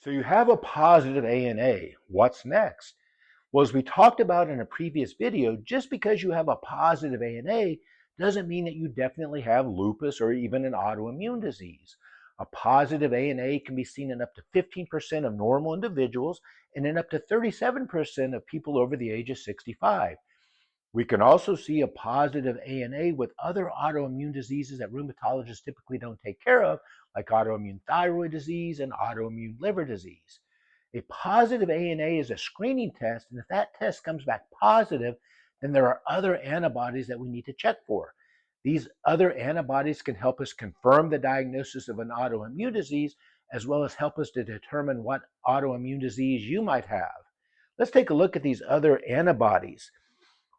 So you have a positive ANA. What's next? Well, as we talked about in a previous video, just because you have a positive ANA doesn't mean that you definitely have lupus or even an autoimmune disease. A positive ANA can be seen in up to 15% of normal individuals and in up to 37% of people over the age of 65. We can also see a positive ANA with other autoimmune diseases that rheumatologists typically don't take care of, like autoimmune thyroid disease and autoimmune liver disease. A positive ANA is a screening test, and if that test comes back positive, then there are other antibodies that we need to check for. These other antibodies can help us confirm the diagnosis of an autoimmune disease, as well as help us to determine what autoimmune disease you might have. Let's take a look at these other antibodies.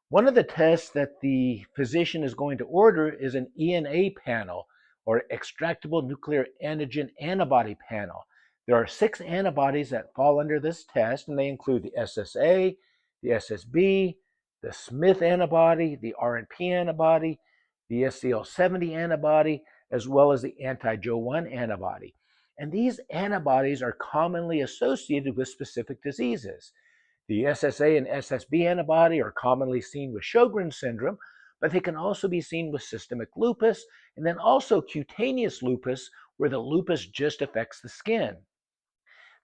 One of the tests that the physician is going to order is an ENA panel, or extractable nuclear antigen antibody panel. There are 6 antibodies that fall under this test, and they include the SSA, the SSB, the Smith antibody, the RNP antibody, the SCL70 antibody, as well as the anti-Jo1 antibody. And these antibodies are commonly associated with specific diseases. The SSA and SSB antibody are commonly seen with Sjogren's syndrome, but they can also be seen with systemic lupus and then also cutaneous lupus, where the lupus just affects the skin.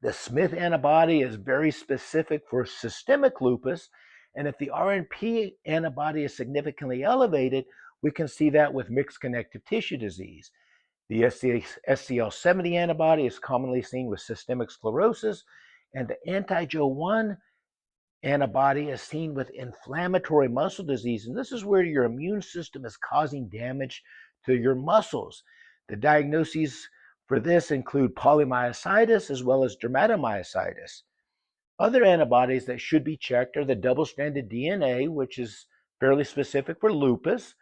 The Smith antibody is very specific for systemic lupus, and if the RNP antibody is significantly elevated, we can see that with mixed connective tissue disease. The SCL70 antibody is commonly seen with systemic sclerosis, and the anti-Jo1 antibody is seen with inflammatory muscle disease, and this is where your immune system is causing damage to your muscles. The diagnoses for this include polymyositis as well as dermatomyositis. Other antibodies that should be checked are the double-stranded DNA, which is fairly specific for lupus,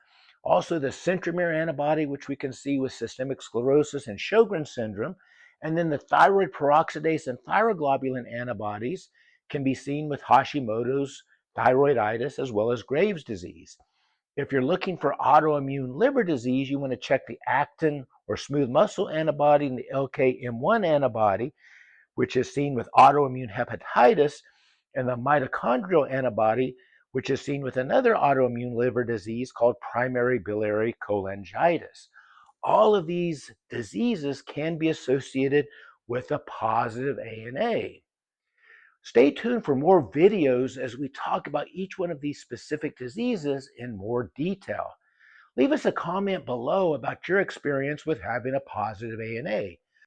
also the centromere antibody, which we can see with systemic sclerosis and Sjogren's syndrome, and then the thyroid peroxidase and thyroglobulin antibodies can be seen with Hashimoto's thyroiditis as well as Graves' disease. If you're looking for autoimmune liver disease, you want to check the actin or smooth muscle antibody and the LKM1 antibody, which is seen with autoimmune hepatitis, and the mitochondrial antibody, which is seen with another autoimmune liver disease called primary biliary cholangitis. All of these diseases can be associated with a positive ANA. Stay tuned for more videos as we talk about each one of these specific diseases in more detail. Leave us a comment below about your experience with having a positive ANA.